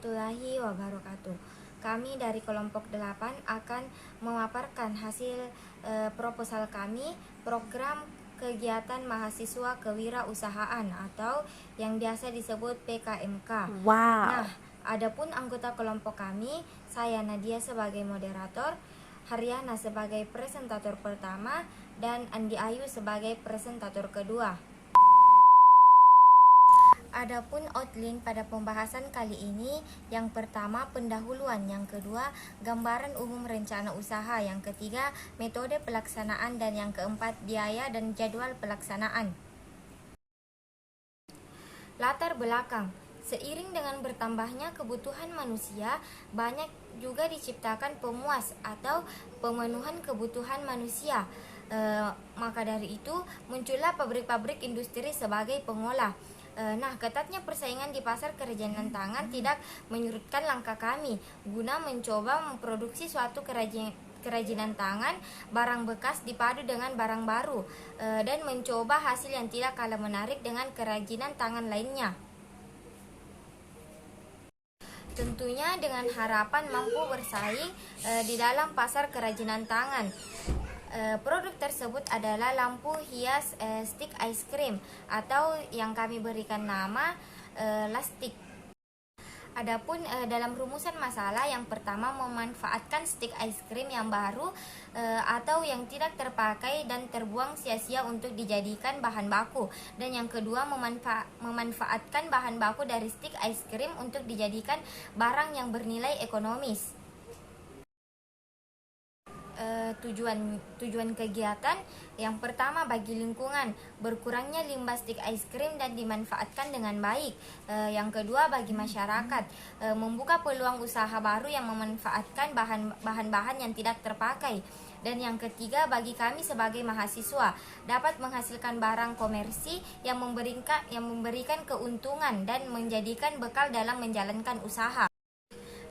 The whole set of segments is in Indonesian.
warahmatullahi wabarakatuh. Kami dari kelompok 8 akan memaparkan hasil proposal kami, program kegiatan mahasiswa kewirausahaan atau yang biasa disebut PKMK. Nah, adapun anggota kelompok kami, saya Nadia sebagai moderator, Haryana sebagai presentator pertama, dan Andi Ayu sebagai presentator kedua. Adapun outline pada pembahasan kali ini, yang pertama pendahuluan, yang kedua gambaran umum rencana usaha, yang ketiga metode pelaksanaan, dan yang keempat biaya dan jadwal pelaksanaan. Latar belakang. Seiring dengan bertambahnya kebutuhan manusia, banyak juga diciptakan pemuas atau pemenuhan kebutuhan manusia. Maka dari itu muncullah pabrik-pabrik industri sebagai pengolah. Nah, ketatnya persaingan di pasar kerajinan tangan tidak menyurutkan langkah kami guna mencoba memproduksi suatu kerajinan tangan, barang bekas dipadu dengan barang baru, dan mencoba hasil yang tidak kalah menarik dengan kerajinan tangan lainnya. Tentunya dengan harapan mampu bersaing di dalam pasar kerajinan tangan. Produk tersebut adalah lampu hias stick ice cream atau yang kami berikan nama lastik. Adapun dalam rumusan masalah, yang pertama memanfaatkan stick ice cream yang baru atau yang tidak terpakai dan terbuang sia-sia untuk dijadikan bahan baku, dan yang kedua memanfaatkan bahan baku dari stick ice cream untuk dijadikan barang yang bernilai ekonomis. Tujuan kegiatan yang pertama bagi lingkungan, berkurangnya limbah stick ice cream dan dimanfaatkan dengan baik. Yang kedua bagi masyarakat, membuka peluang usaha baru yang memanfaatkan bahan-bahan yang tidak terpakai. Dan yang ketiga bagi kami sebagai mahasiswa, dapat menghasilkan barang komersi yang memberikan keuntungan dan menjadikan bekal dalam menjalankan usaha.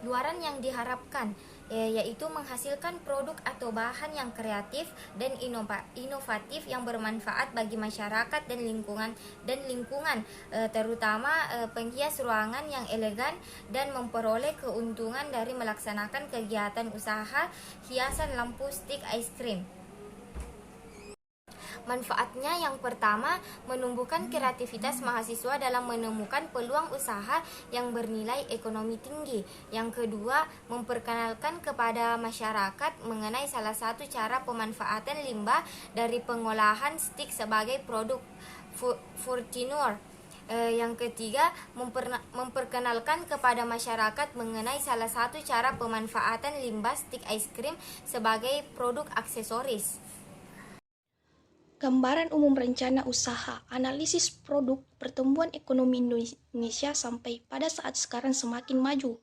Luaran yang diharapkan yaitu menghasilkan produk atau bahan yang kreatif dan inovatif yang bermanfaat bagi masyarakat dan lingkungan, terutama penghias ruangan yang elegan dan memperoleh keuntungan dari melaksanakan kegiatan usaha hiasan lampu stick ice cream. Manfaatnya yang pertama, menumbuhkan kreativitas mahasiswa dalam menemukan peluang usaha yang bernilai ekonomi tinggi. Yang kedua, memperkenalkan kepada masyarakat mengenai salah satu cara pemanfaatan limbah dari pengolahan stick sebagai produk furniture. Yang ketiga, memperkenalkan kepada masyarakat mengenai salah satu cara pemanfaatan limbah stick ice cream sebagai produk aksesoris. Gambaran umum rencana usaha, analisis produk, pertumbuhan ekonomi Indonesia sampai pada saat sekarang semakin maju.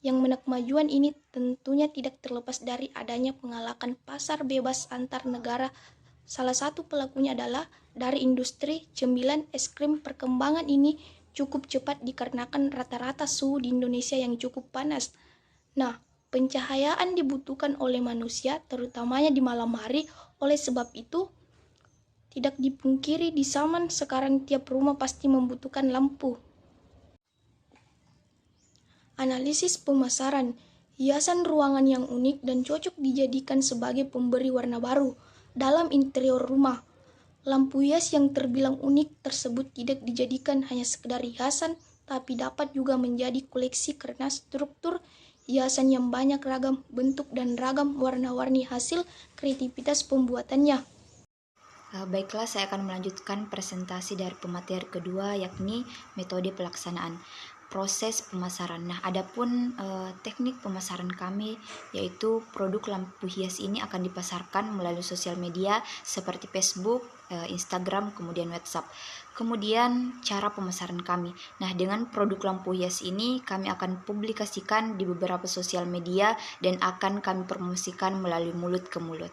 Yang kemajuan ini tentunya tidak terlepas dari adanya pengalakan pasar bebas antar negara. Salah satu pelakunya adalah dari industri cemilan es krim. Perkembangan ini cukup cepat dikarenakan rata-rata suhu di Indonesia yang cukup panas. Nah, pencahayaan dibutuhkan oleh manusia, terutamanya di malam hari. Oleh sebab itu, tidak dipungkiri di zaman sekarang tiap rumah pasti membutuhkan lampu. Analisis pemasaran, hiasan ruangan yang unik dan cocok dijadikan sebagai pemberi warna baru dalam interior rumah. Lampu hias yang terbilang unik tersebut tidak dijadikan hanya sekedar hiasan, tapi dapat juga menjadi koleksi karena struktur hiasan yang banyak ragam bentuk dan ragam warna-warni hasil kreativitas pembuatannya. Baiklah, saya akan melanjutkan presentasi dari pemateri kedua, yakni metode pelaksanaan proses pemasaran. Nah, adapun teknik pemasaran kami, yaitu produk lampu hias ini akan dipasarkan melalui sosial media seperti Facebook, Instagram, kemudian WhatsApp. Kemudian cara pemasaran kami. Nah, dengan produk lampu hias ini kami akan publikasikan di beberapa sosial media dan akan kami promosikan melalui mulut ke mulut.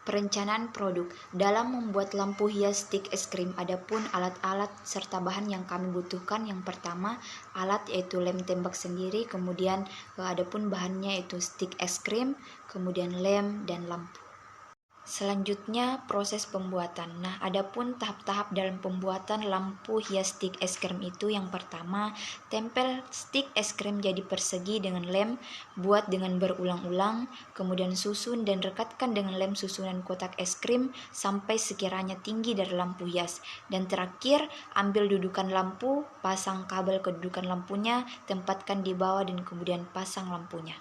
Perencanaan produk. Dalam membuat lampu hias stick es krim, adapun alat-alat serta bahan yang kami butuhkan. Yang pertama, alat yaitu lem tembak sendiri, kemudian adapun bahannya yaitu stick es krim, kemudian lem dan lampu. Selanjutnya proses pembuatan. Nah, adapun tahap-tahap dalam pembuatan lampu hias stik es krim itu, yang pertama, tempel stik es krim jadi persegi dengan lem, buat dengan berulang-ulang, kemudian susun dan rekatkan dengan lem susunan kotak es krim sampai sekiranya tinggi dari lampu hias. Dan terakhir, ambil dudukan lampu, pasang kabel kedudukan lampunya, tempatkan di bawah dan kemudian pasang lampunya.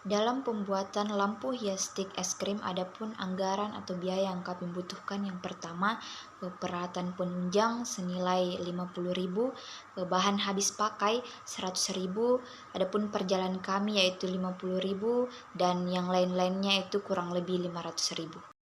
Dalam pembuatan lampu hias stik es krim, adapun anggaran atau biaya yang kami butuhkan, yang pertama, peralatan penunjang senilai 50.000, bahan habis pakai 100.000, adapun perjalanan kami yaitu 50.000, dan yang lain-lainnya itu kurang lebih 500.000.